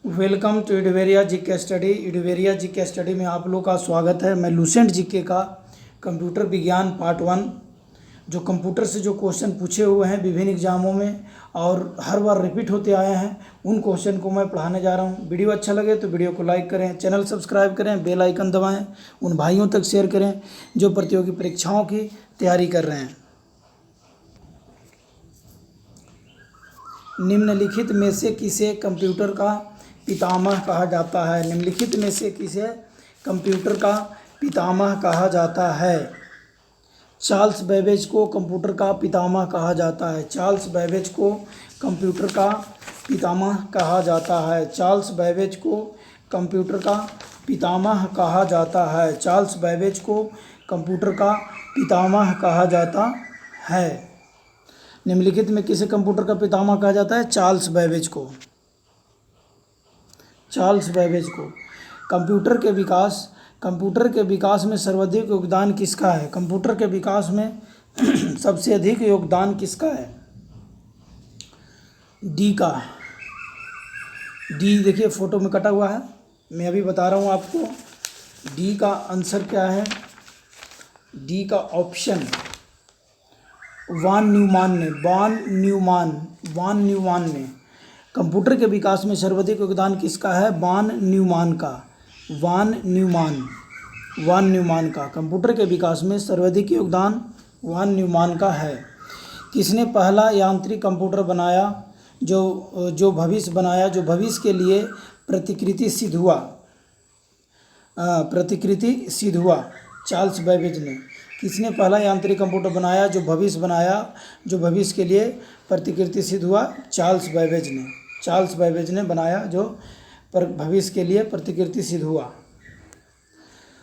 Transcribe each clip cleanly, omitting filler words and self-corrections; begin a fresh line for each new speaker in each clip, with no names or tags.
Welcome to इडवेरिया GK study. इडवेरिया GK study में आप लोग का स्वागत है। मैं लूसेंट जीके का कंप्यूटर विज्ञान पार्ट 1 जो कंप्यूटर से जो क्वेश्चन पूछे हुए हैं विभिन्न एग्जामों में और हर बार रिपीट होते आए हैं, उन क्वेश्चन को मैं पढ़ाने जा रहा हूं। वीडियो अच्छा लगे तो वीडियो को लाइक करें, चैनल सब्सक्राइब करें, बेल आइकन दबाएँ, उन भाइयों तक शेयर करें जो प्रतियोगी परीक्षाओं की तैयारी कर रहे हैं। निम्नलिखित में से किसे कंप्यूटर का पितामह कहा जाता है? निम्नलिखित में से किसे कंप्यूटर का पितामह कहा जाता है? चार्ल्स बेबेज को कंप्यूटर का पितामह कहा जाता है। चार्ल्स बेबेज को कंप्यूटर का पितामह कहा जाता है। चार्ल्स बेबेज को कंप्यूटर का पितामह कहा जाता है। चार्ल्स बेबेज को कंप्यूटर का पितामह कहा जाता है। निम्नलिखित में किसे कंप्यूटर का पितामह कहा जाता है? चार्ल्स बेबेज को। चार्ल्स बेबेज को। कंप्यूटर के विकास में सर्वाधिक योगदान किसका है? कंप्यूटर के विकास में सबसे अधिक योगदान किसका है? डी का। डी देखिए फोटो में कटा हुआ है, मैं अभी बता रहा हूँ आपको। डी का आंसर क्या है? डी का ऑप्शन वान न्यूमान ने। कंप्यूटर के विकास में सर्वाधिक योगदान किसका है? वान न्यूमान का। कंप्यूटर के विकास में सर्वाधिक योगदान वान न्यूमान का है। किसने पहला यांत्रिक कंप्यूटर बनाया जो भविष्य के लिए प्रतिकृति सिद्ध हुआ? चार्ल्स बेबेज ने। किसने पहला यांत्रिक कंप्यूटर बनाया जो भविष्य के लिए प्रतिकृति सिद्ध हुआ? चार्ल्स बेबेज ने बनाया जो भविष्य के लिए प्रतिकृति सिद्ध हुआ।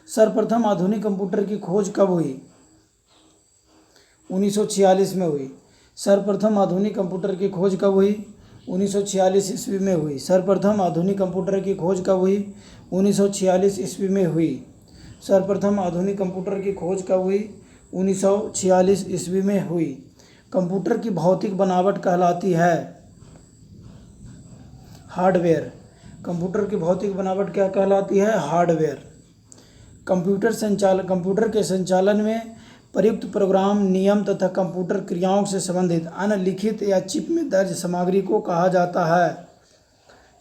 सर्वप्रथम आधुनिक कंप्यूटर की खोज कब हुई? 1946 में हुई। सर्वप्रथम आधुनिक कंप्यूटर की खोज कब हुई? 1946 ईस्वी में हुई। सर्वप्रथम आधुनिक कंप्यूटर की खोज कब हुई? 1946 ईस्वी में हुई। सर्वप्रथम आधुनिक कंप्यूटर की खोज कब हुई? 1946 ईस्वी में हुई। कंप्यूटर की भौतिक बनावट कहलाती है हार्डवेयर। कंप्यूटर की भौतिक बनावट क्या कहलाती है? हार्डवेयर। कंप्यूटर के संचालन में प्रयुक्त प्रोग्राम, नियम तथा कंप्यूटर क्रियाओं से संबंधित अन्य लिखित या चिप में दर्ज सामग्री को कहा जाता है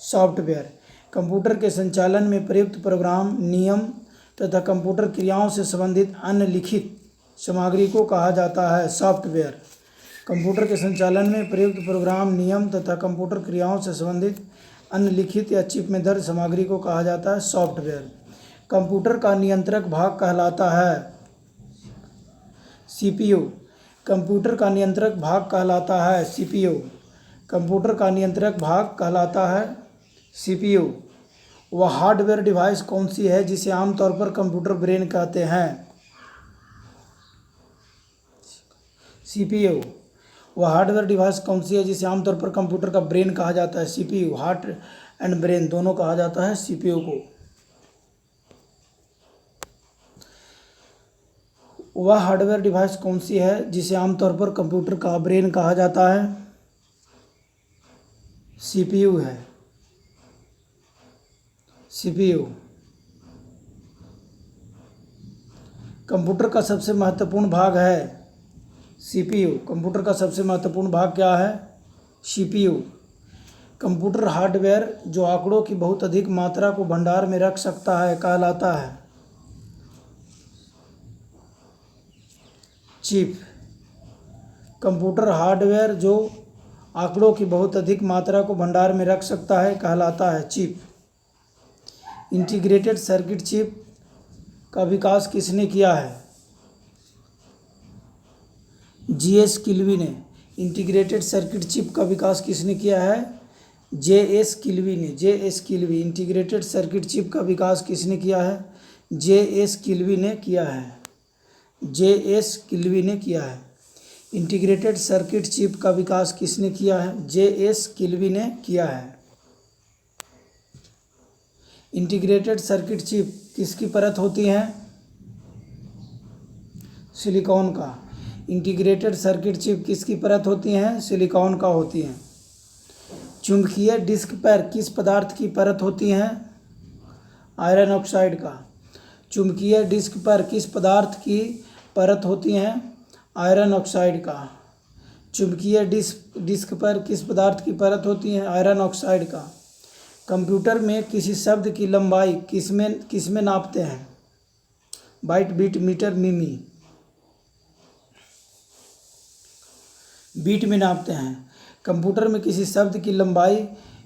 सॉफ्टवेयर। कंप्यूटर के संचालन में प्रयुक्त प्रोग्राम, नियम तथा कंप्यूटर क्रियाओं से संबंधित अन्य लिखित सामग्री को कहा जाता है सॉफ्टवेयर। कंप्यूटर के संचालन में प्रयुक्त प्रोग्राम, नियम तथा कंप्यूटर क्रियाओं से संबंधित अन्य लिखित या चिप में दर्ज सामग्री को कहा जाता है सॉफ्टवेयर। कंप्यूटर का नियंत्रक भाग कहलाता है सीपीयू। कंप्यूटर का नियंत्रक भाग कहलाता है सीपीयू। कंप्यूटर का नियंत्रक भाग कहलाता है सीपीयू। वह हार्डवेयर डिवाइस कौन सी है जिसे आमतौर पर कंप्यूटर ब्रेन कहते हैं? सीपीयू। वह हार्डवेयर डिवाइस कौन सी है जिसे आमतौर पर कंप्यूटर का ब्रेन कहा जाता है? सीपीयू। हार्ट एंड ब्रेन दोनों कहा जाता है सीपीयू को। वह हार्डवेयर डिवाइस कौन सी है जिसे आमतौर पर कंप्यूटर का ब्रेन कहा जाता है? सीपीयू है। सीपीयू। कंप्यूटर का सबसे महत्वपूर्ण भाग है सीपीयू। कंप्यूटर का सबसे महत्वपूर्ण भाग क्या है? सीपीयू। कंप्यूटर हार्डवेयर जो आंकड़ों की बहुत अधिक मात्रा को भंडार में रख सकता है कहलाता है चिप। कंप्यूटर हार्डवेयर जो आंकड़ों की बहुत अधिक मात्रा को भंडार में रख सकता है कहलाता है चिप। इंटीग्रेटेड सर्किट चिप का विकास किसने किया है? जीएस किल्वी ने। इंटीग्रेटेड सर्किट चिप का विकास किसने किया है? जेएस किल्वी ने। इंटीग्रेटेड सर्किट चिप का विकास किसने किया है? जेएस किल्वी ने किया है। इंटीग्रेटेड सर्किट चिप का विकास किसने किया है? जेएस किल्वी ने किया है। इंटीग्रेटेड सर्किट चिप किसकी परत होती है? सिलिकॉन का। इंटीग्रेटेड सर्किट चिप किसकी परत होती हैं? सिलिकॉन का होती हैं। चुंबकीय डिस्क पर किस पदार्थ की परत होती है? आयरन ऑक्साइड का। चुंबकीय डिस्क पर किस पदार्थ की परत होती है? आयरन ऑक्साइड का। चुंबकीय डिस्क पर किस पदार्थ की परत होती है? आयरन ऑक्साइड का। कंप्यूटर में किसी शब्द की लंबाई किसमें नापते हैं? बाइट, बीट, मीटर, मिमी। बीट में नापते हैं। कंप्यूटर में किसी शब्द की लंबाई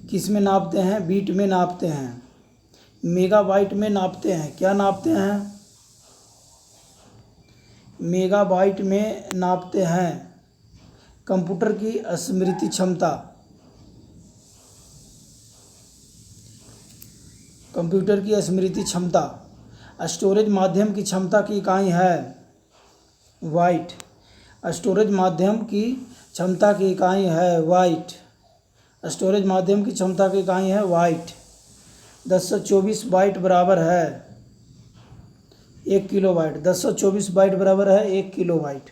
किसमें नापते हैं? बीट में नापते हैं। मेगाबाइट में नापते हैं। क्या नापते हैं? मेगाबाइट में नापते हैं। कंप्यूटर की स्मृति क्षमता। कंप्यूटर की स्मृति क्षमता स्टोरेज माध्यम की क्षमता की इकाई है वाइट। स्टोरेज माध्यम की क्षमता की इकाई है वाइट। स्टोरेज माध्यम की क्षमता की इकाई है वाइट। 1024 बाइट बराबर है 1 किलोबाइट। 1024 बाइट बराबर है 1 किलोबाइट।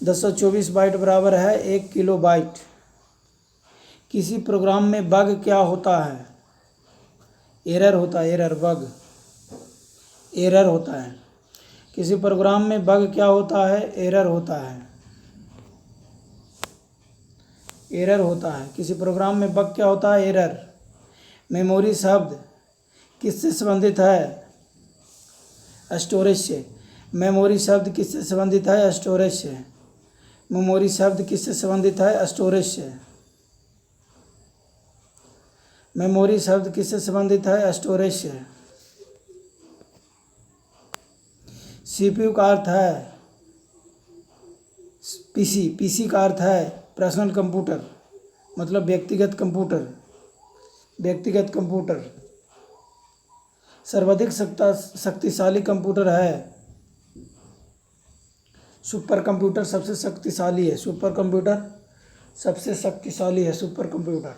1024 बाइट बराबर है 1 किलोबाइट। किसी प्रोग्राम में बग क्या होता है? एरर होता है। एरर, बग, एरर होता है। किसी प्रोग्राम में बग क्या होता है? एरर होता है। एरर होता है। किसी प्रोग्राम में बग क्या होता है? एरर। मेमोरी शब्द किससे संबंधित है? स्टोरेज से। मेमोरी शब्द किससे संबंधित है? स्टोरेज से। मेमोरी शब्द किससे संबंधित है? स्टोरेज से। मेमोरी शब्द किससे संबंधित है? स्टोरेज से। सीपीयू का अर्थ है पीसी। पीसी का अर्थ है पर्सनल कंप्यूटर, मतलब व्यक्तिगत कंप्यूटर। व्यक्तिगत कंप्यूटर। सर्वाधिक शक्तिशाली कंप्यूटर है सुपर कंप्यूटर। सबसे शक्तिशाली है सुपर कंप्यूटर। सबसे शक्तिशाली है सुपर कंप्यूटर।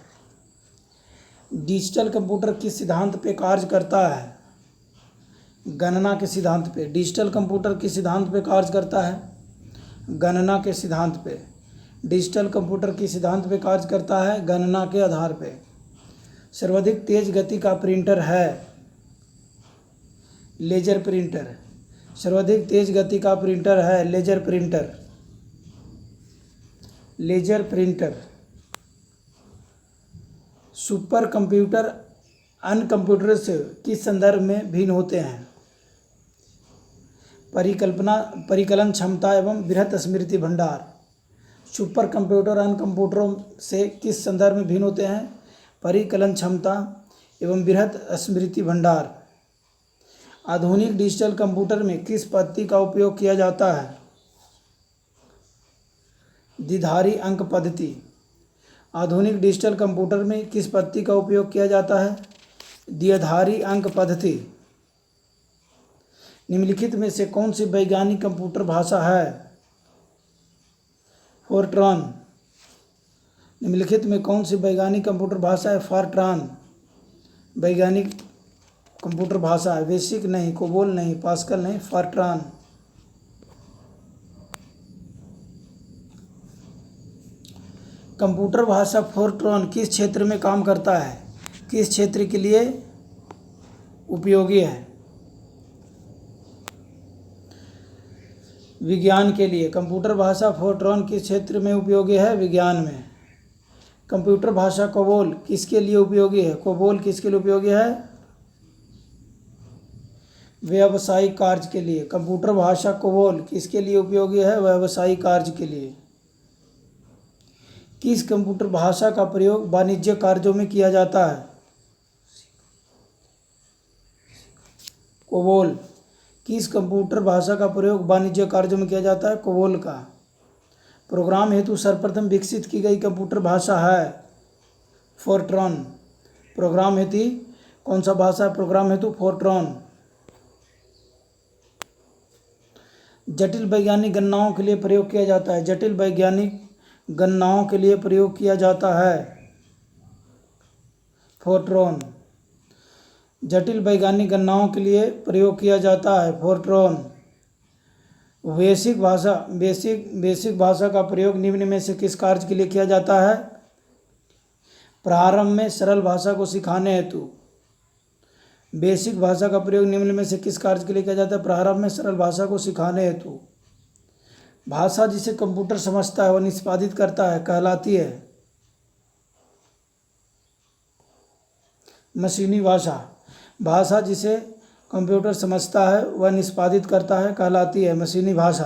डिजिटल कंप्यूटर किस सिद्धांत पे कार्य करता है? गणना के सिद्धांत पे। डिजिटल कंप्यूटर किस सिद्धांत पे कार्य करता है? गणना के सिद्धांत पे। डिजिटल कंप्यूटर किस सिद्धांत पे कार्य करता है? गणना के आधार पे। सर्वाधिक तेज गति का प्रिंटर है लेजर प्रिंटर। सर्वाधिक तेज गति का प्रिंटर है laser printer. Laser printer. Super computer अन्य कंप्यूटर से किस संदर्भ में भिन्न होते हैं? परिकलन क्षमता एवं बृहत स्मृति भंडार। सुपर कंप्यूटर अन्य कंप्यूटरों से किस संदर्भ में भिन्न होते हैं? परिकलन क्षमता एवं बृहत स्मृति भंडार। आधुनिक डिजिटल कंप्यूटर में किस पद्धति का उपयोग किया जाता है? द्विधारी अंक पद्धति। आधुनिक डिजिटल कंप्यूटर में किस पद्धति का उपयोग किया जाता है? द्विधारी अंक पद्धति। निम्नलिखित में से कौन सी वैज्ञानिक कंप्यूटर भाषा है? फोर्ट्रॉन। निम्नलिखित में कौन सी वैज्ञानिक कंप्यूटर भाषा है? फॉर्ट्रॉन वैज्ञानिक कंप्यूटर भाषा है। बेसिक नहीं, कोबोल नहीं, पास्कल नहीं, फॉर्ट्रॉन। कंप्यूटर भाषा फोर्ट्रॉन किस क्षेत्र में काम करता है? किस क्षेत्र के लिए उपयोगी है? विज्ञान के लिए। कंप्यूटर भाषा फोर्ट्रॉन किस क्षेत्र में उपयोगी है? विज्ञान में। कंप्यूटर भाषा कोबोल किसके लिए उपयोगी है? कोबोल किसके लिए उपयोगी है? व्यावसायिक कार्य के लिए। कंप्यूटर भाषा कोबोल किसके लिए उपयोगी है? व्यावसायिक कार्य के लिए। किस कंप्यूटर भाषा का प्रयोग वाणिज्य कार्यों में किया जाता है? कोबोल। किस कंप्यूटर भाषा का प्रयोग वाणिज्य कार्यों में किया जाता है? कोबोल का। प्रोग्राम हेतु सर्वप्रथम विकसित की गई कंप्यूटर भाषा है फोर्ट्रॉन। प्रोग्राम हेतु कौन सा भाषा है? प्रोग्राम हेतु फोर्ट्रॉन। जटिल वैज्ञानिक गणनाओं के लिए प्रयोग किया जाता है। जटिल वैज्ञानिक गणनाओं के लिए प्रयोग किया जाता है फोर्ट्रॉन। जटिल वैज्ञानिक गणनाओं के लिए प्रयोग किया जाता है फोर्ट्रॉन। बेसिक भाषा का प्रयोग निम्न में से किस कार्य के लिए किया जाता है? प्रारंभ में सरल भाषा को सिखाने हेतु बेसिक भाषा का प्रयोग निम्न में से किस कार्य के लिए किया जाता है? प्रारंभ में सरल भाषा को सिखाने हेतु। भाषा जिसे कंप्यूटर समझता है वह निष्पादित करता है कहलाती है मशीनी भाषा। भाषा जिसे कंप्यूटर समझता है वह निष्पादित करता है कहलाती है मशीनी भाषा।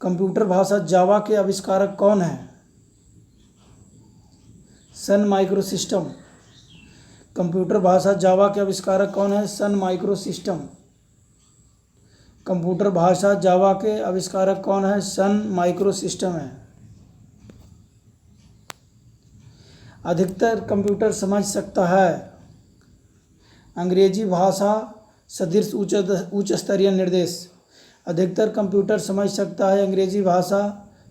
कंप्यूटर भाषा जावा के आविष्कारक कौन है? सन माइक्रोसिस्टम। कंप्यूटर भाषा जावा के आविष्कारक कौन है? सन माइक्रोसिस्टम। कंप्यूटर भाषा जावा के आविष्कारक कौन है? सन माइक्रोसिस्टम है। अधिकतर कंप्यूटर समझ सकता है अंग्रेजी भाषा सदृश उच्च स्तरीय निर्देश। अधिकतर कंप्यूटर समझ सकता है अंग्रेजी भाषा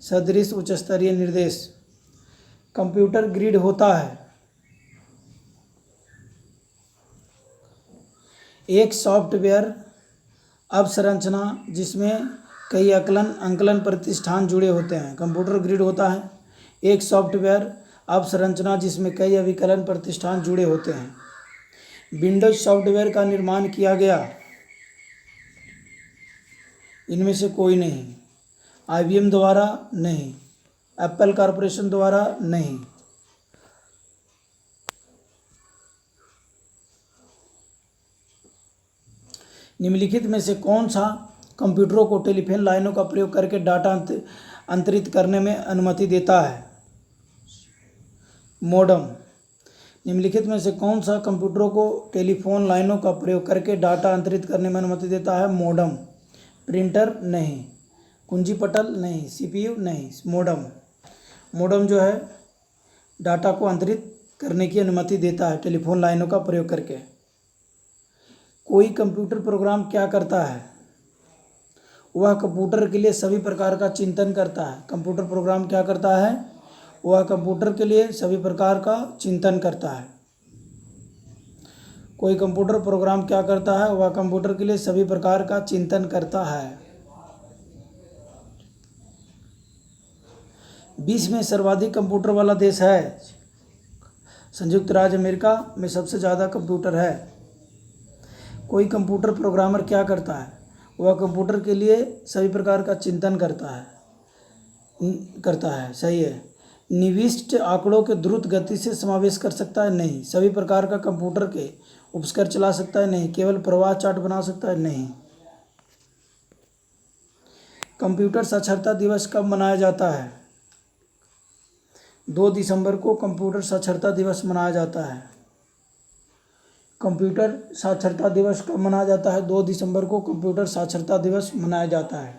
सदृश उच्च स्तरीय निर्देश। कंप्यूटर ग्रिड होता है एक सॉफ्टवेयर अवसंरचना जिसमें कई अंकलन प्रतिष्ठान जुड़े होते हैं। कंप्यूटर ग्रिड होता है एक सॉफ्टवेयर अवसंरचना जिसमें कई अभिकलन प्रतिष्ठान जुड़े होते हैं। विंडोज सॉफ्टवेयर का निर्माण किया गया इनमें से कोई नहीं। IBM द्वारा नहीं, एप्पल कॉरपोरेशन द्वारा नहीं। निम्नलिखित में से कौन सा कंप्यूटरों को टेलीफोन लाइनों का प्रयोग करके डाटा अंतरित करने में अनुमति देता है? मोडम। निम्नलिखित में से कौन सा कंप्यूटरों को टेलीफोन लाइनों का प्रयोग करके डाटा अंतरित करने में अनुमति देता है? मोडम। प्रिंटर नहीं, कुंजी पटल नहीं, CPU नहीं, मोडम। मोडम जो है डाटा को अंतरित करने की अनुमति देता है टेलीफोन लाइनों का प्रयोग करके। कोई कंप्यूटर प्रोग्राम क्या करता है? वह कंप्यूटर के लिए सभी प्रकार का चिंतन करता है। कंप्यूटर प्रोग्राम क्या करता है? वह कंप्यूटर के लिए सभी प्रकार का चिंतन करता है। कोई कंप्यूटर प्रोग्राम क्या करता है? वह कंप्यूटर के लिए सभी प्रकार का चिंतन करता है। विश्व में सर्वाधिक कंप्यूटर वाला देश है? संयुक्त राज्य अमेरिका में सबसे ज़्यादा कंप्यूटर है। कोई कंप्यूटर प्रोग्रामर क्या करता है? वह कंप्यूटर के लिए सभी प्रकार का चिंतन करता है। सही है। निविष्ट आंकड़ों के द्रुत गति से समावेश कर सकता है? नहीं। सभी प्रकार का कंप्यूटर के उपस्कर चला सकता है? नहीं। केवल प्रवाह चार्ट बना सकता है? नहीं। कंप्यूटर साक्षरता दिवस कब मनाया जाता है? 2 दिसंबर को कंप्यूटर साक्षरता दिवस मनाया जाता है। कंप्यूटर साक्षरता दिवस कब मनाया जाता है? 2 दिसंबर को कंप्यूटर साक्षरता दिवस मनाया जाता है।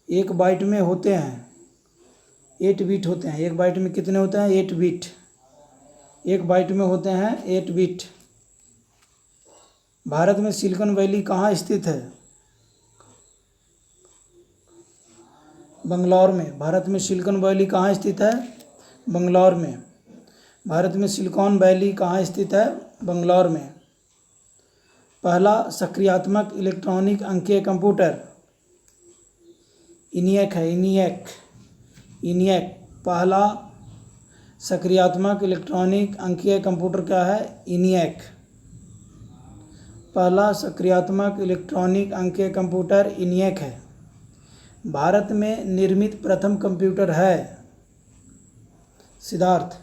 1 बाइट में होते हैं 8 बिट होते हैं। 1 बाइट में कितने होते हैं? 8 बिट। 1 बाइट में होते हैं 8 बिट। भारत में सिलिकॉन वैली कहाँ स्थित है? बंगलौर में। भारत में सिलिकॉन वैली कहाँ स्थित है? बंगलौर में। भारत में सिलिकॉन वैली कहाँ स्थित है? बंगलौर में। पहला सक्रियात्मक इलेक्ट्रॉनिक अंकीय कंप्यूटर ENIAC है। ENIAC पहला सक्रियात्मक इलेक्ट्रॉनिक अंकीय कंप्यूटर क्या है? ENIAC। पहला सक्रियात्मक इलेक्ट्रॉनिक अंकीय कंप्यूटर ENIAC है। भारत में निर्मित प्रथम कंप्यूटर है? सिद्धार्थ।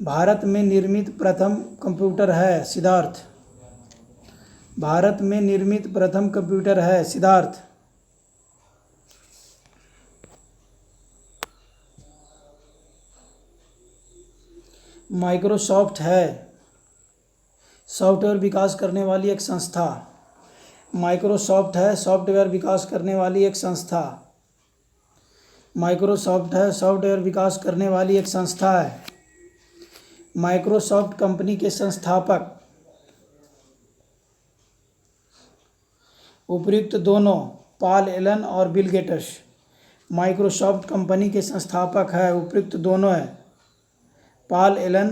भारत में निर्मित प्रथम कंप्यूटर है? सिद्धार्थ। भारत में निर्मित प्रथम कंप्यूटर है? सिद्धार्थ। माइक्रोसॉफ्ट है सॉफ्टवेयर विकास करने वाली एक संस्था। माइक्रोसॉफ्ट है सॉफ्टवेयर विकास करने वाली एक संस्था। माइक्रोसॉफ्ट है सॉफ्टवेयर विकास करने वाली एक संस्था है। माइक्रोसॉफ्ट कंपनी के संस्थापक उपयुक्त दोनों पॉल एलन और बिल गेट्स। माइक्रोसॉफ्ट कंपनी के संस्थापक है उपयुक्त दोनों है पॉल एलन,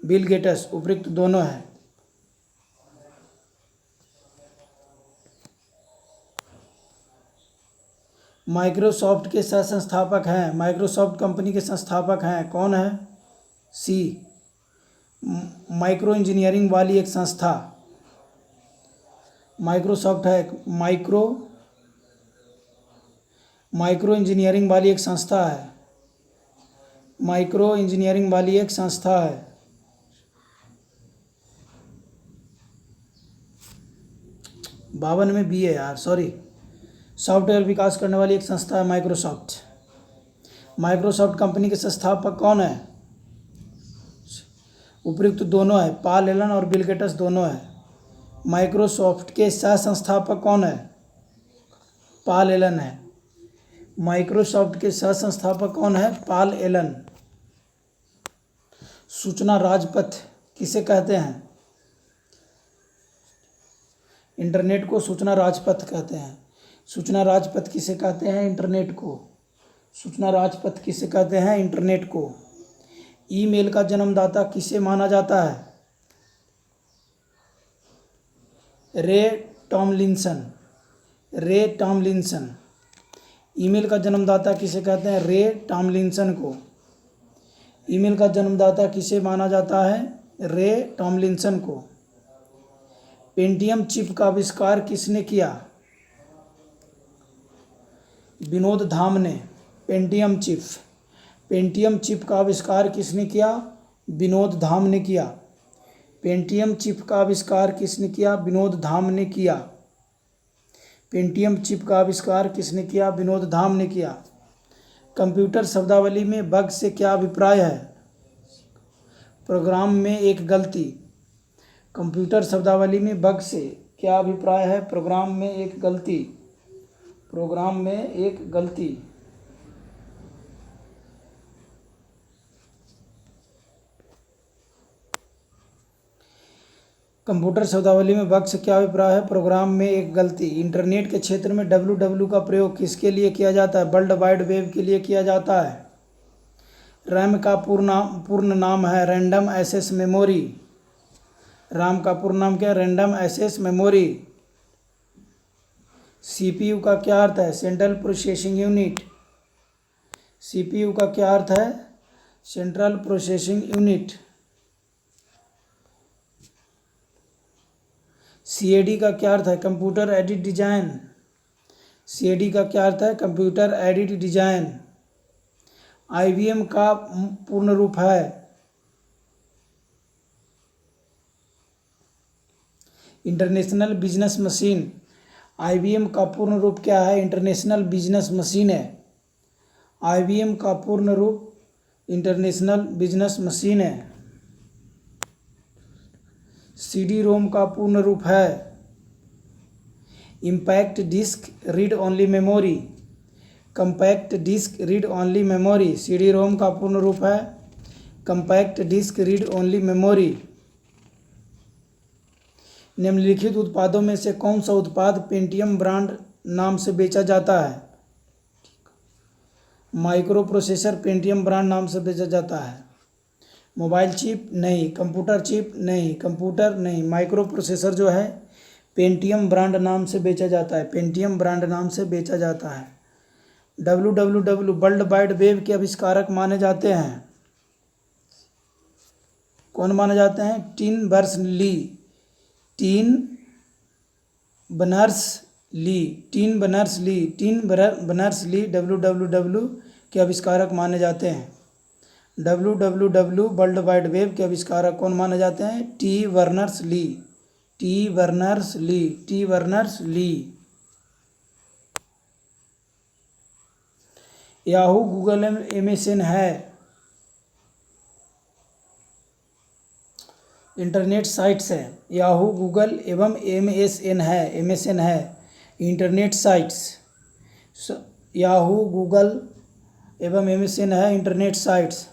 बिल गेट्स उपयुक्त दोनों है। माइक्रोसॉफ्ट के सह संस्थापक हैं, माइक्रोसॉफ्ट कंपनी के संस्थापक हैं, कौन है? सी, माइक्रो इंजीनियरिंग वाली एक संस्था, माइक्रोसॉफ्ट है, माइक्रो इंजीनियरिंग वाली एक संस्था है, माइक्रो इंजीनियरिंग वाली एक संस्था है। बावन में बी है यार, सॉरी। सॉफ्टवेयर विकास करने वाली एक संस्था है माइक्रोसॉफ्ट। माइक्रोसॉफ्ट कंपनी के संस्थापक कौन है? उपयुक्त दोनों है, पॉल एलन और बिल गेट्स दोनों है। माइक्रोसॉफ्ट के सह संस्थापक कौन है? पॉल एलन है। माइक्रोसॉफ्ट के सह संस्थापक कौन है? Paul Allen. सूचना राजपथ किसे कहते हैं? इंटरनेट को सूचना राजपथ कहते हैं। सूचना राजपथ किसे कहते हैं? इंटरनेट को। सूचना राजपथ किसे कहते हैं? इंटरनेट को। ईमेल का जन्मदाता किसे माना जाता है? रे टॉमलिंसन। रे टॉमलिंसन। ईमेल का जन्मदाता किसे कहते हैं? रे टॉमलिंसन को। ईमेल का जन्मदाता किसे माना जाता है? रे टॉमलिंसन को। पेंटियम चिप का आविष्कार किसने किया? विनोद धाम ने। Pentium chip. पेंटियम चिप का आविष्कार किसने किया? विनोद धाम ने किया। पेंटियम चिप का आविष्कार किसने किया? विनोद धाम ने किया। पेंटियम चिप का आविष्कार किसने किया? विनोद धाम ने किया। कंप्यूटर शब्दावली में बग से क्या अभिप्राय है? प्रोग्राम में एक गलती। कंप्यूटर शब्दावली में बग से क्या अभिप्राय है? प्रोग्राम में एक गलती। प्रोग्राम में एक गलती। कंप्यूटर शब्दावली में बग से क्या अभिप्राय है? प्रोग्राम में एक गलती। इंटरनेट के क्षेत्र में www का प्रयोग किसके लिए किया जाता है? वर्ल्ड वाइड वेब के लिए किया जाता है। रैम का पूर्ण नाम है रैंडम एक्सेस मेमोरी। रैम का पूर्ण नाम क्या है? Random access memory. सीपीयू का क्या अर्थ है? Central processing unit. सीपीयू का क्या अर्थ है? Central processing unit. सीएडी का क्या अर्थ है? Computer aided design. सीएडी का क्या अर्थ है? Computer aided design. आईबीएम का पूर्ण रूप है इंटरनेशनल बिजनेस मशीन। आईबीएम का पूर्ण रूप क्या है? इंटरनेशनल बिजनेस मशीन है। आईबीएम का पूर्ण रूप इंटरनेशनल बिजनेस मशीन है। सीडी रोम का पूर्ण रूप है impact disk read only memory. Compact disk read only memory. CD ROM का पूर्ण रूप है compact disk read only memory. निम्नलिखित उत्पादों में से कौन सा उत्पाद पेंटियम ब्रांड नाम से बेचा जाता है? माइक्रो प्रोसेसर पेंटियम ब्रांड नाम से बेचा जाता है। मोबाइल चिप नहीं। कंप्यूटर चिप नहीं। कंप्यूटर नहीं। माइक्रो प्रोसेसर जो है पेंटियम ब्रांड नाम से बेचा जाता है। पेंटियम ब्रांड नाम से बेचा जाता है। www वर्ल्ड वाइड वेब के आविष्कारक माने जाते हैं। कौन माने जाते हैं? Tim Berners-Lee. Tim Berners-Lee. Tim Berners-Lee. Tim Berners-Lee www के आविष्कारक माने जाते हैं। www वर्ल्ड वाइड वेब के आविष्कारक कौन माने जाते हैं? T Berners-Lee. T Berners-Lee. T Berners-Lee. Yahoo Google MSN है इंटरनेट साइट्स है। याहू गूगल एवं एमएसएन है। एमएसएन है इंटरनेट साइट्स। याहू गूगल एवं एमएसएन है इंटरनेट साइट्स।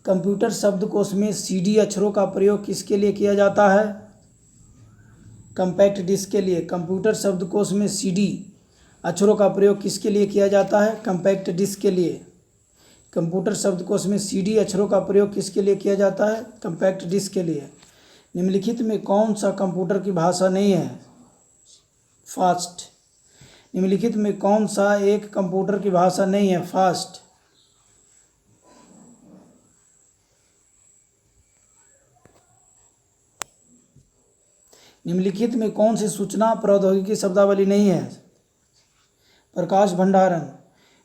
कंप्यूटर शब्दकोश में सीडी अक्षरों का प्रयोग किसके लिए किया जाता है? कंपैक्ट डिस्क के लिए। कंप्यूटर शब्दकोश में सीडी अक्षरों का प्रयोग किसके लिए किया जाता है? कंपैक्ट डिस्क के लिए। कंप्यूटर शब्दकोश में सीडी अक्षरों का प्रयोग किसके लिए किया जाता है? कंपैक्ट डिस्क के लिए। निम्नलिखित में कौन सा कंप्यूटर की भाषा नहीं है? फास्ट। निम्नलिखित में कौन सा एक कंप्यूटर की भाषा नहीं है? फास्ट। निम्नलिखित में कौन सी सूचना प्रौद्योगिकी शब्दावली नहीं है? प्रकाश भंडारण।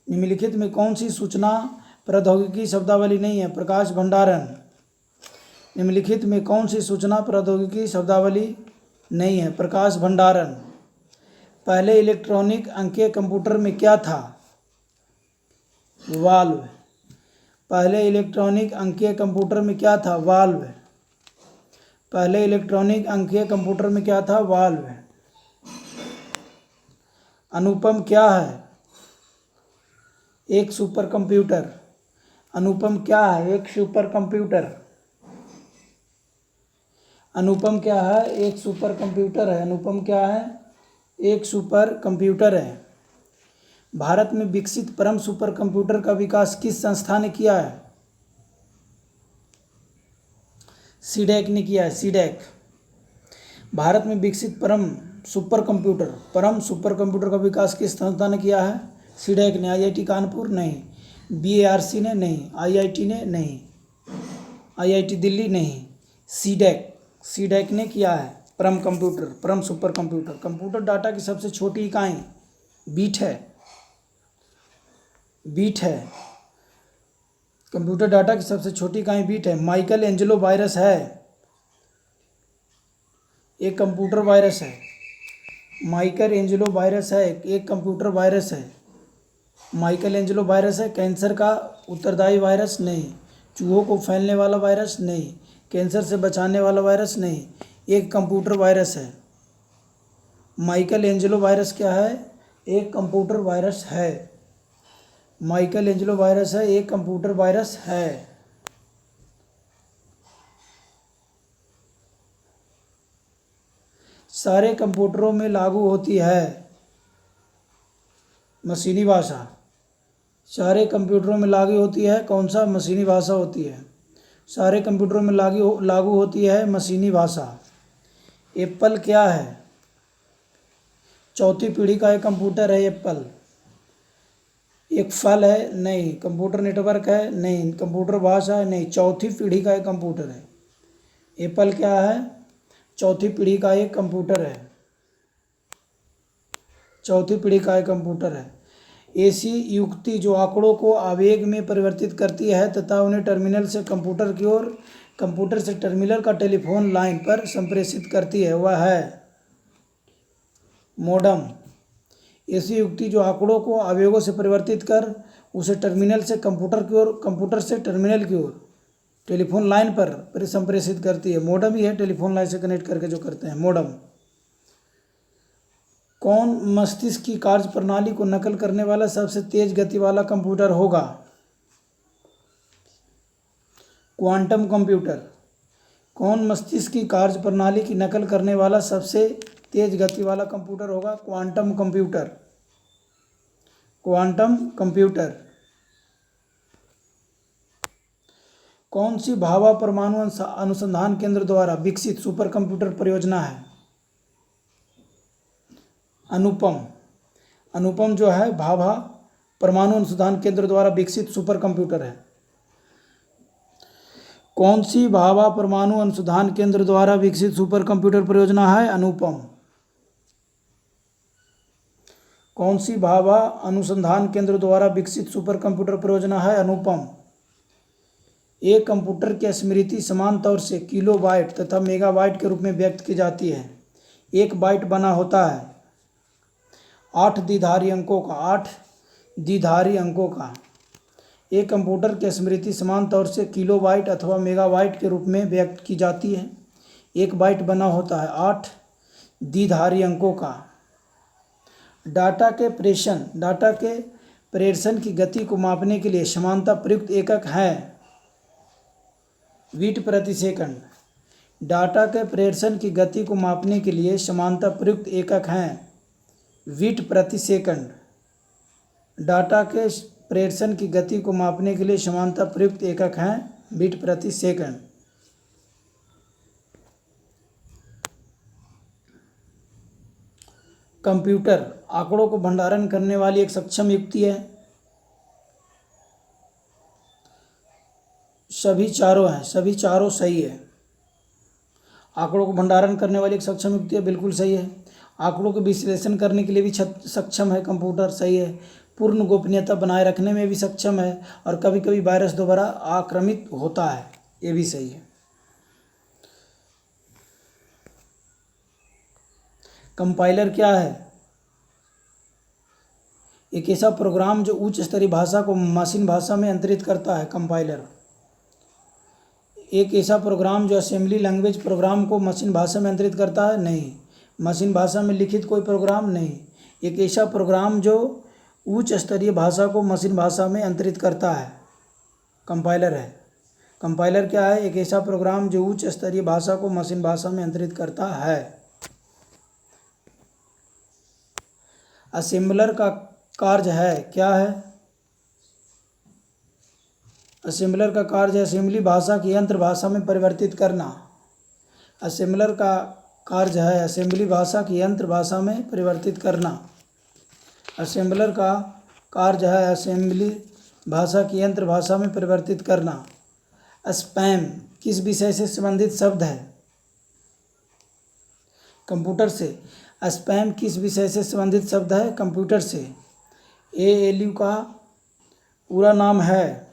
निम्नलिखित में कौन सी सूचना प्रौद्योगिकी शब्दावली नहीं है? प्रकाश भंडारण। निम्नलिखित में कौन सी सूचना प्रौद्योगिकी शब्दावली नहीं है? प्रकाश भंडारण। पहले इलेक्ट्रॉनिक अंकीय कंप्यूटर में क्या था? वाल्व। पहले इलेक्ट्रॉनिक अंकीय कंप्यूटर में क्या था? वाल्व। पहले इलेक्ट्रॉनिक अंकीय कंप्यूटर में क्या था? वाल्व। अनुपम क्या है? एक सुपर कंप्यूटर। अनुपम क्या है? एक सुपर कंप्यूटर। अनुपम क्या है? एक सुपर कंप्यूटर है। अनुपम क्या है? एक सुपर कंप्यूटर है। भारत में विकसित परम सुपर कंप्यूटर का विकास किस संस्था ने किया है? सीडैक ने किया है। सीडैक। भारत में विकसित परम सुपर कंप्यूटर का विकास किस संस्था ने किया है? सीडैक ने। आईआईटी कानपुर नहीं, बीएआरसी ने नहीं, आईआईटी ने नहीं, आईआईटी दिल्ली नहीं, सीडैक ने किया है। परम सुपर कंप्यूटर। कंप्यूटर डाटा की सबसे छोटी इकाई बीट है। कंप्यूटर डाटा की सबसे छोटी इकाई बीट है। माइकल एंजेलो वायरस है, एक कंप्यूटर वायरस है। माइकल एंजेलो वायरस है, एक कंप्यूटर वायरस है। माइकल एंजेलो वायरस है। कैंसर का उत्तरदायी वायरस नहीं। चूहों को फैलने वाला वायरस नहीं। कैंसर से बचाने वाला वायरस नहीं। एक कंप्यूटर वायरस है। माइकल एंजेलो वायरस क्या है? एक कंप्यूटर वायरस है। माइकल एंजेलो वायरस है, एक कंप्यूटर वायरस है। सारे कंप्यूटरों में लागू होती है मशीनी भाषा। सारे कंप्यूटरों में लागू होती है कौन सा? मशीनी भाषा होती है। सारे कंप्यूटरों में लागू होती है मशीनी भाषा। एप्पल क्या है? चौथी पीढ़ी का एक कंप्यूटर है एप्पल। एक फल है? नहीं। कंप्यूटर नेटवर्क है? नहीं। कंप्यूटर भाषा है? नहीं। चौथी पीढ़ी का एक कंप्यूटर है। एप्पल क्या है? चौथी पीढ़ी का एक कंप्यूटर है। चौथी पीढ़ी का एक कंप्यूटर है। ऐसी युक्ति जो आंकड़ों को आवेग में परिवर्तित करती है तथा उन्हें टर्मिनल से कंप्यूटर की ओर, कंप्यूटर से टर्मिनल का टेलीफोन लाइन पर संप्रेषित करती है, वह है मोडम। ऐसी युक्ति जो आंकड़ों को आवेगों से परिवर्तित कर उसे टर्मिनल से कंप्यूटर की ओर, कंप्यूटर से टर्मिनल की ओर टेलीफोन लाइन पर संप्रेषित करती है, मोडम ही है। टेलीफोन लाइन से कनेक्ट करके जो करते हैं, मोडम। कौन मस्तिष्क की कार्य प्रणाली को नकल करने वाला सबसे तेज गति वाला कंप्यूटर होगा? Quantum computer. कौन मस्तिष्क की कार्य प्रणाली की नकल करने वाला सबसे तेज गति वाला कंप्यूटर होगा? Quantum computer. Quantum computer. कौन सी भाभा परमाणु अनुसंधान केंद्र द्वारा विकसित सुपर कंप्यूटर परियोजना है? अनुपम। अनुपम जो है भाभा परमाणु अनुसंधान केंद्र द्वारा विकसित सुपर कंप्यूटर है। कौन सी भाभा परमाणु अनुसंधान केंद्र द्वारा विकसित सुपर कंप्यूटर परियोजना है? अनुपम। कौन सी भाभा अनुसंधान केंद्र द्वारा विकसित सुपर कंप्यूटर परियोजना है? अनुपम। एक कंप्यूटर की स्मृति समान तौर से किलोबाइट तथा मेगाबाइट के रूप में व्यक्त की जाती है। एक बाइट बना होता है 8 द्विधारी अंकों का। एक कंप्यूटर की स्मृति समान तौर से किलोबाइट अथवा मेगाबाइट के रूप में व्यक्त की जाती है। एक बाइट बना होता है 8 द्विधारी अंकों का। डाटा के प्रेषण की गति को मापने के लिए समानता प्रयुक्त एकक है बीट प्रति सेकंड। डाटा के प्रेषण की गति को मापने के लिए समानता प्रयुक्त एकक हैं बीट प्रति सेकंड। डाटा के प्रेषण की गति को मापने के लिए समानता प्रयुक्त एकक हैं बीट प्रति सेकंड। कंप्यूटर आंकड़ों को भंडारण करने वाली एक सक्षम युक्ति है। सभी चारों हैं, सभी चारों सही है। आंकड़ों को भंडारण करने वाली एक सक्षम युक्ति है, बिल्कुल सही है। आंकड़ों को विश्लेषण करने के लिए भी सक्षम है कंप्यूटर, सही है। पूर्ण गोपनीयता बनाए रखने में भी सक्षम है और कभी कभी वायरस द्वारा आक्रमित होता है, ये भी सही है। कंपाइलर क्या है? एक ऐसा प्रोग्राम जो उच्च स्तरीय भाषा को मशीन भाषा में अंतरित करता है, कंपाइलर। एक ऐसा प्रोग्राम जो असेंबली लैंग्वेज प्रोग्राम को मशीन भाषा में अंतरित करता है, नहीं। मशीन भाषा में लिखित कोई प्रोग्राम नहीं। एक ऐसा प्रोग्राम जो उच्च स्तरीय भाषा को मशीन भाषा में अंतरित करता है, कंपाइलर है। कंपाइलर क्या है? एक ऐसा प्रोग्राम जो उच्च स्तरीय भाषा को मशीन भाषा में अंतरित करता है। असेंबलर का कार्य है, क्या है? असेंबलर का कार्य है असेंबली भाषा की यंत्र भाषा में परिवर्तित करना। असेंबलर का कार्य है असेंबली भाषा की यंत्र भाषा में परिवर्तित करना। असेंबलर का कार्य है असेंबली भाषा की यंत्र भाषा में परिवर्तित करना। स्पैम किस विषय से संबंधित शब्द है? कंप्यूटर से। स्पैम किस विषय से संबंधित शब्द है? कंप्यूटर से। ALU का पूरा नाम है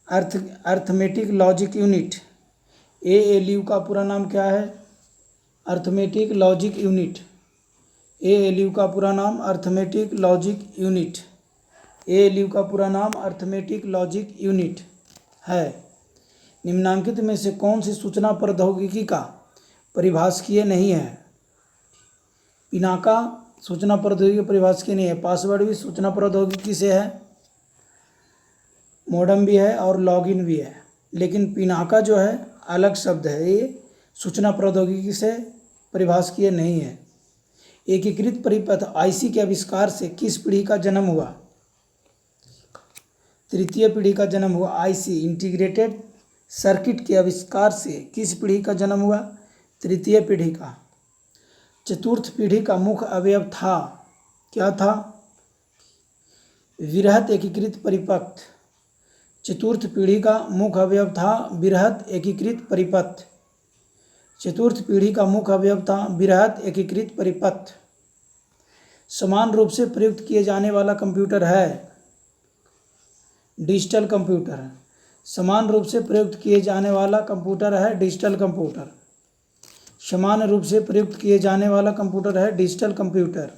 अर्थमेटिक लॉजिक यूनिट। ALU का पूरा नाम क्या है? Arithmetic logic unit. ALU का पूरा नाम अर्थमेटिक लॉजिक यूनिट। ALU का पूरा नाम अर्थमेटिक लॉजिक यूनिट है। निम्नांकित में से कौन सी सूचना प्रौद्योगिकी का परिभाषकीय नहीं है? पिनाका सूचना प्रौद्योगिकी परिभाषकीय नहीं है। पासवर्ड भी सूचना प्रौद्योगिकी से है, मॉडम भी है और लॉगिन भी है, लेकिन पिनाका जो है अलग शब्द है, ये सूचना प्रौद्योगिकी से परिभाषकीय नहीं है। एकीकृत परिपथ IC के आविष्कार से किस पीढ़ी का जन्म हुआ? तृतीय पीढ़ी का जन्म हुआ। IC इंटीग्रेटेड सर्किट के आविष्कार से किस पीढ़ी का जन्म हुआ? तृतीय पीढ़ी का। चतुर्थ पीढ़ी का मुख्य अवयव था, क्या था? वृहत एकीकृत परिपथ। चतुर्थ पीढ़ी का मुख्य अवयव था वृहत एकीकृत परिपथ। चतुर्थ पीढ़ी का मुख्य अवयव था वृहत एकीकृत परिपथ। समान रूप से प्रयुक्त किए जाने वाला कंप्यूटर है डिजिटल कंप्यूटर। समान रूप से प्रयुक्त किए जाने वाला कंप्यूटर है डिजिटल कंप्यूटर। समान रूप से प्रयुक्त किए जाने वाला कंप्यूटर है डिजिटल कंप्यूटर।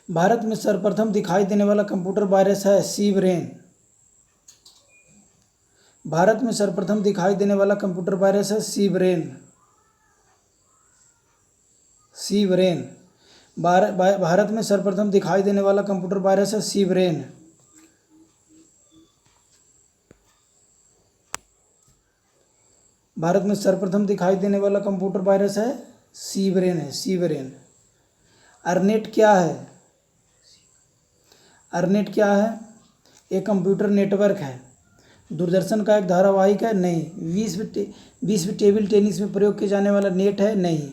भारत में सर्वप्रथम दिखाई देने वाला कंप्यूटर वायरस है सी ब्रेन। भारत में सर्वप्रथम दिखाई देने वाला कंप्यूटर वायरस है सी ब्रेन। सी ब्रेन। भारत में सर्वप्रथम दिखाई देने वाला कंप्यूटर वायरस है सी ब्रेन। भारत में सर्वप्रथम दिखाई देने वाला कंप्यूटर वायरस है सी ब्रेन है, सी ब्रेन। अर्नेट क्या है? अर्नेट क्या है? एक कंप्यूटर नेटवर्क है। दूरदर्शन का एक धारावाहिक है? नहीं। विश्व टेबल टेनिस में प्रयोग किया जाने वाला नेट है? नहीं।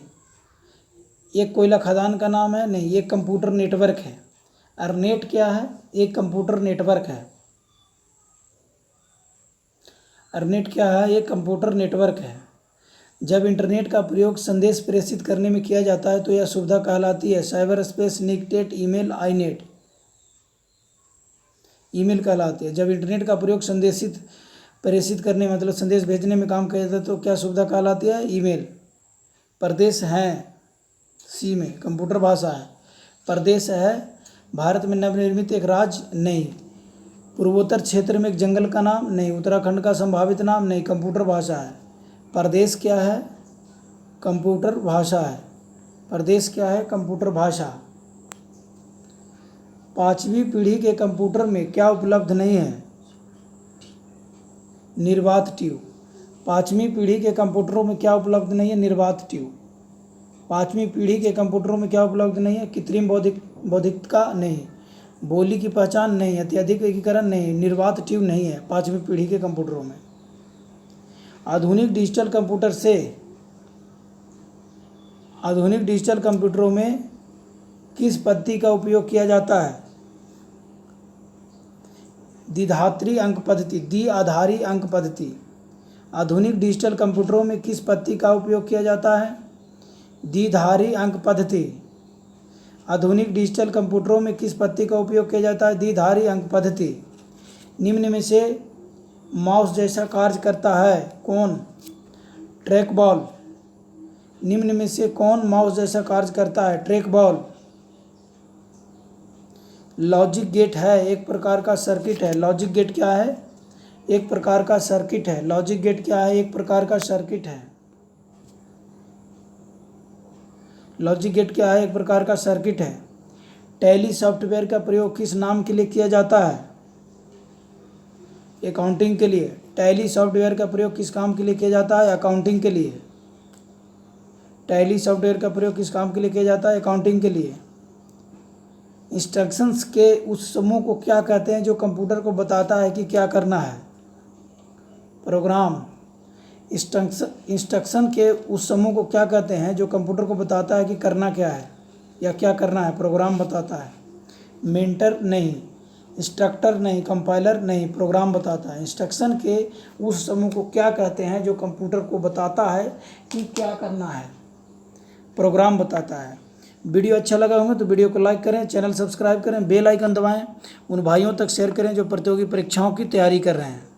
एक कोयला खदान का नाम है? नहीं। एक कंप्यूटर नेटवर्क है। अर्नेट क्या है? एक कंप्यूटर नेटवर्क है। अर्नेट क्या है? एक कंप्यूटर नेटवर्क है। जब इंटरनेट का प्रयोग संदेश प्रेषित करने में किया जाता है तो यह सुविधा कहलाती है साइबर स्पेस, निकटेट, ईमेल, आईनेट। ईमेल कहलाती है। जब इंटरनेट का प्रयोग संदेशित प्रेषित करने मतलब संदेश भेजने में काम किया जाता है तो क्या सुविधा कहलाती है? ईमेल। प्रदेश हैं सी में कंप्यूटर भाषा है। प्रदेश है भारत में नवनिर्मित एक राज्य? नहीं। पूर्वोत्तर क्षेत्र में एक जंगल का नाम? नहीं। उत्तराखंड का संभावित नाम? नहीं। कंप्यूटर भाषा है। प्रदेश क्या है? कंप्यूटर भाषा है। प्रदेश क्या है? कंप्यूटर भाषा। पांचवी पीढ़ी के कंप्यूटर में क्या उपलब्ध नहीं है? निर्वात ट्यूब। पांचवी पीढ़ी के कंप्यूटरों में क्या उपलब्ध नहीं है? निर्वात ट्यूब। पांचवी पीढ़ी के कंप्यूटरों में क्या उपलब्ध नहीं है? कृत्रिम बौद्धिकता नहीं। बोली की पहचान नहीं। अत्यधिक एकीकरण नहीं। निर्वात ट्यूब नहीं है पांचवी पीढ़ी के कंप्यूटरों में। आधुनिक डिजिटल कंप्यूटरों में किस पद्धति का उपयोग किया जाता है? द्विआधारी अंक पद्धति, द्विआधारी अंक पद्धति। आधुनिक डिजिटल कंप्यूटरों में किस पद्धति का उपयोग किया जाता है? द्विआधारी अंक पद्धति। आधुनिक डिजिटल कंप्यूटरों में किस पद्धति का उपयोग किया जाता है? द्विआधारी अंक पद्धति। निम्न में से माउस जैसा कार्य करता है कौन? Track ball. निम्न में से कौन माउस जैसा कार्य करता है? Track ball. लॉजिक गेट है, एक प्रकार का सर्किट है। लॉजिक गेट क्या है? एक प्रकार का सर्किट है। लॉजिक गेट क्या है? एक प्रकार का सर्किट है। लॉजिक गेट क्या है? एक प्रकार का सर्किट है। टैली सॉफ्टवेयर का प्रयोग किस नाम के लिए किया जाता है? अकाउंटिंग के लिए। टैली सॉफ्टवेयर का प्रयोग किस काम के लिए किया जाता है? अकाउंटिंग के लिए। टैली सॉफ्टवेयर का प्रयोग किस काम के लिए किया जाता है? अकाउंटिंग के लिए। इंस्ट्रक्शंस के उस समूह को क्या कहते हैं जो कंप्यूटर को बताता है कि क्या करना है? प्रोग्राम। इंस्ट्रक्शन के उस समूह को क्या कहते हैं जो कंप्यूटर को बताता है कि करना क्या है या क्या करना है? प्रोग्राम बताता है। मेंटर नहीं, इंस्ट्रक्टर नहीं, कंपाइलर नहीं, प्रोग्राम बताता है। इंस्ट्रक्शन के उस समूह को क्या कहते हैं जो कंप्यूटर को बताता है कि क्या करना है? प्रोग्राम बताता है। वीडियो अच्छा लगा होगा तो वीडियो को लाइक करें, चैनल सब्सक्राइब करें, बेल आइकन दबाएं, उन भाइयों तक शेयर करें जो प्रतियोगी परीक्षाओं की तैयारी कर रहे हैं।